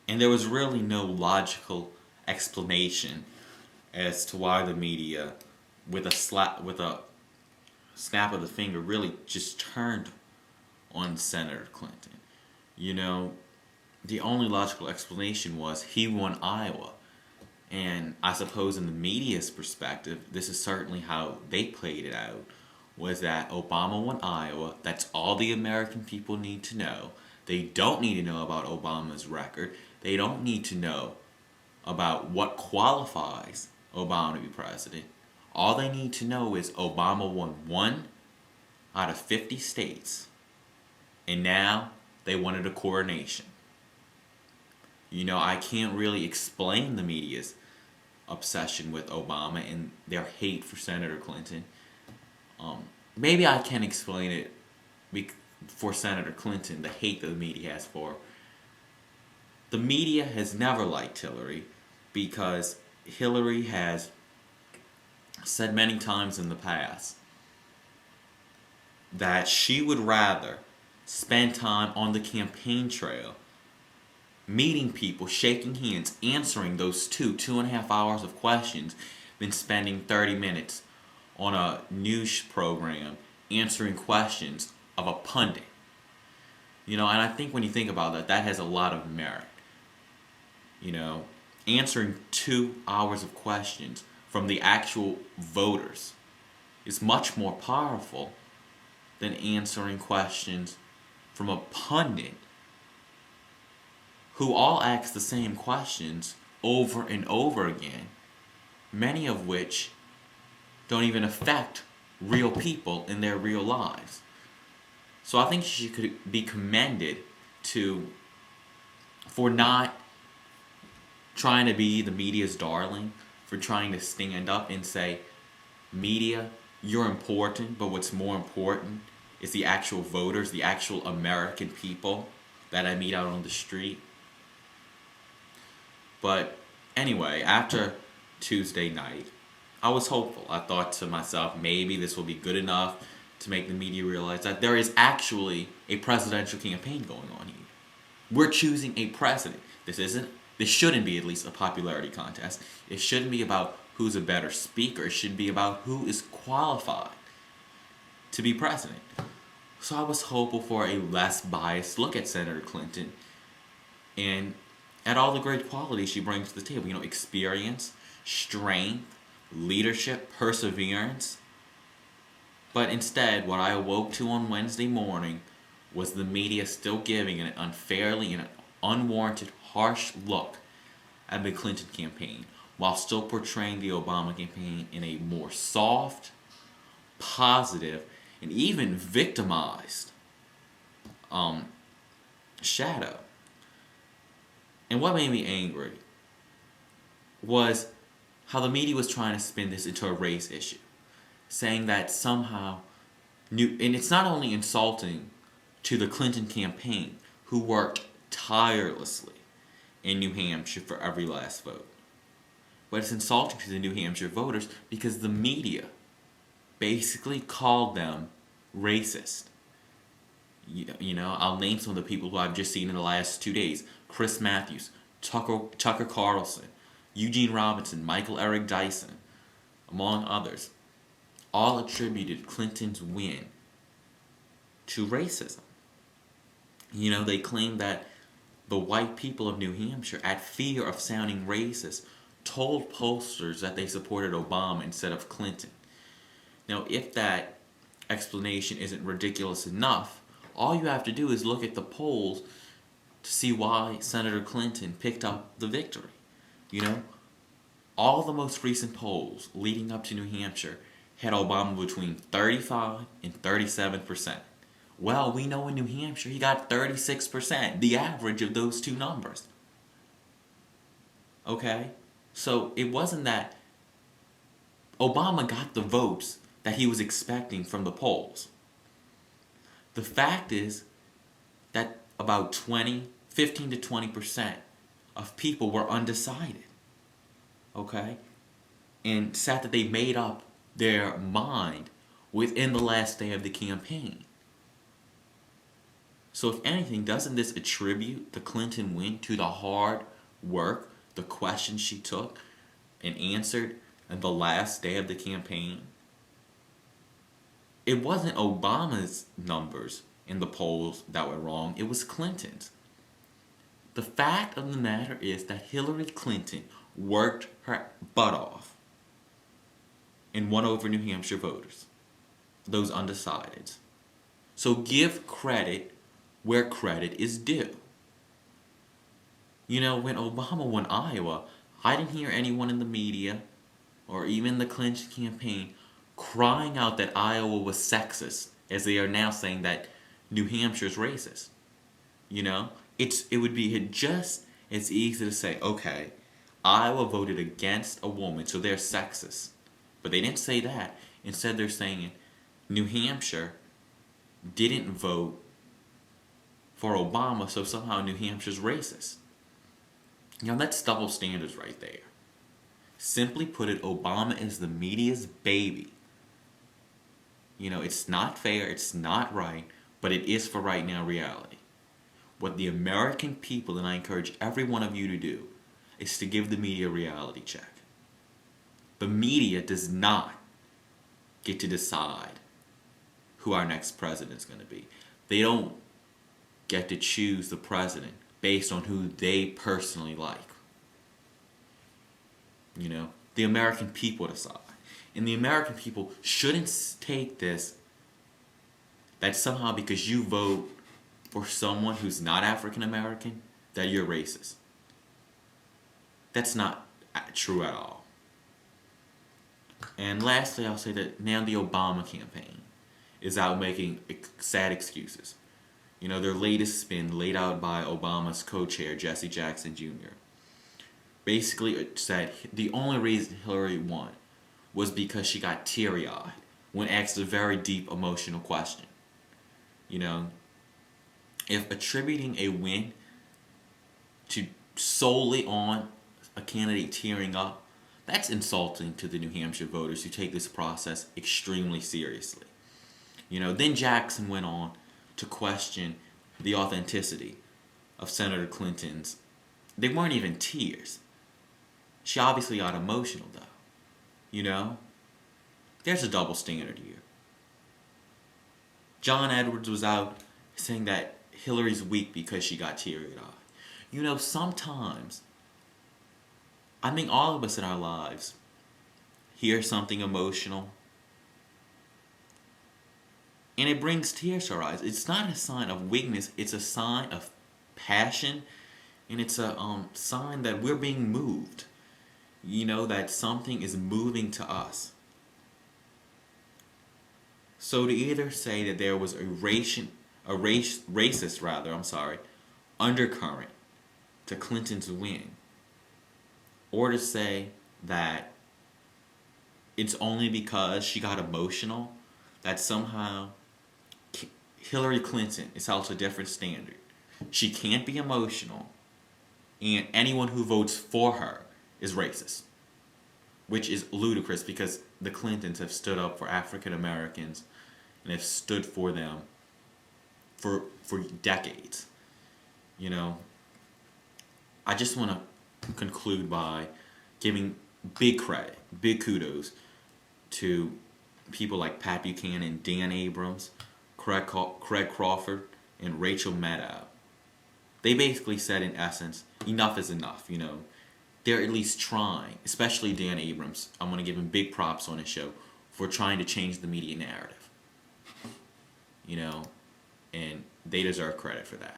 And there was really no logical explanation as to why the media, with a snap of the finger, really just turned on Senator Clinton. You know, the only logical explanation was he won Iowa. And I suppose in the media's perspective, this is certainly how they played it out, was that Obama won Iowa. That's all the American people need to know. They don't need to know about Obama's record. They don't need to know about what qualifies Obama to be president. All they need to know is Obama won 1 out of 50 states. And now they wanted a coronation. You know, I can't really explain the media's obsession with Obama and their hate for Senator Clinton. Maybe I can explain it for Senator Clinton, the hate that the media has for. The media has never liked Hillary because Hillary has said many times in the past that she would rather spend time on the campaign trail meeting people, shaking hands, answering those 2.5 hours of questions than spending 30 minutes on a news program answering questions of a pundit. You know, and I think when you think about that, that has a lot of merit. You know, answering 2 hours of questions from the actual voters is much more powerful than answering questions from a pundit who all asks the same questions over and over again, many of which don't even affect real people in their real lives. So I think she could be commended for not trying to be the media's darling, for trying to stand up and say, media, you're important, but what's more important is the actual voters, the actual American people that I meet out on the street. But anyway, after Tuesday night, I was hopeful. I thought to myself, maybe this will be good enough to make the media realize that there is actually a presidential campaign going on here. We're choosing a president. This shouldn't be at least a popularity contest. It shouldn't be about who's a better speaker. It should be about who is qualified to be president. So I was hopeful for a less biased look at Senator Clinton and at all the great qualities she brings to the table. You know, experience, strength, leadership, perseverance. But instead, what I awoke to on Wednesday morning was the media still giving an unfairly and unwarranted harsh look at the Clinton campaign, while still portraying the Obama campaign in a more soft, positive, and even victimized shadow. And what made me angry was how the media was trying to spin this into a race issue, saying that somehow and it's not only insulting to the Clinton campaign, who worked tirelessly in New Hampshire for every last vote, but it's insulting to the New Hampshire voters because the media basically called them racist. You know, I'll name some of the people who I've just seen in the last 2 days. Chris Matthews, Tucker Carlson, Eugene Robinson, Michael Eric Dyson, among others, all attributed Clinton's win to racism. You know, they claimed that the white people of New Hampshire, at fear of sounding racist, told pollsters that they supported Obama instead of Clinton. Now, if that explanation isn't ridiculous enough, all you have to do is look at the polls to see why Senator Clinton picked up the victory. You know, all the most recent polls leading up to New Hampshire had Obama between 35 and 37%. Well, we know in New Hampshire he got 36%, the average of those two numbers. Okay? So it wasn't that Obama got the votes that he was expecting from the polls. The fact is that about 15 to 20% of people were undecided. Okay? And said that they made up their mind within the last day of the campaign. So if anything, doesn't this attribute the Clinton win to the hard work, the questions she took and answered on the last day of the campaign? It wasn't Obama's numbers in the polls that were wrong, it was Clinton's. The fact of the matter is that Hillary Clinton worked her butt off and won over New Hampshire voters, those undecideds. So give credit where credit is due. You know, when Obama won Iowa, I didn't hear anyone in the media or even the Clinton campaign crying out that Iowa was sexist, as they are now saying that New Hampshire's racist. You know, it would be just as easy to say, okay, Iowa voted against a woman, so they're sexist. But they didn't say that. Instead, they're saying New Hampshire didn't vote for Obama, so somehow New Hampshire's racist. You know, that's double standards right there. Simply put it, Obama is the media's baby. You know, it's not fair, it's not right, but it is for right now reality. What the American people, and I encourage every one of you to do, is to give the media a reality check. The media does not get to decide who our next president is going to be. They don't get to choose the president based on who they personally like. You know, the American people decide. And the American people shouldn't take this that somehow because you vote for someone who's not African American, that you're racist. That's not true at all. And lastly, I'll say that now the Obama campaign is out making sad excuses. You know, their latest spin laid out by Obama's co-chair, Jesse Jackson Jr. Basically it said the only reason Hillary won was because she got teary-eyed when asked a very deep emotional question. You know, if attributing a win to solely on a candidate tearing up, that's insulting to the New Hampshire voters who take this process extremely seriously. You know, then Jackson went on to question the authenticity of Senator Clinton's. They weren't even tears. She obviously got emotional though. You know? There's a double standard here. John Edwards was out saying that Hillary's weak because she got teary-eyed. You know, sometimes, I think all of us in our lives hear something emotional and it brings tears to our eyes. It's not a sign of weakness, it's a sign of passion, and it's a sign that we're being moved. You know, that something is moving to us. So to either say that there was a racist undercurrent to Clinton's win, or to say that it's only because she got emotional that somehow Hillary Clinton is held to a different standard. She can't be emotional, and anyone who votes for her is racist, which is ludicrous because the Clintons have stood up for African Americans and have stood for them for decades. You know, I just want to conclude by giving big credit, big kudos to people like Pat Buchanan, Dan Abrams, Craig Crawford, and Rachel Maddow. They basically said, in essence, enough is enough, you know. They're at least trying, especially Dan Abrams. I'm going to give him big props on his show for trying to change the media narrative. You know, and they deserve credit for that.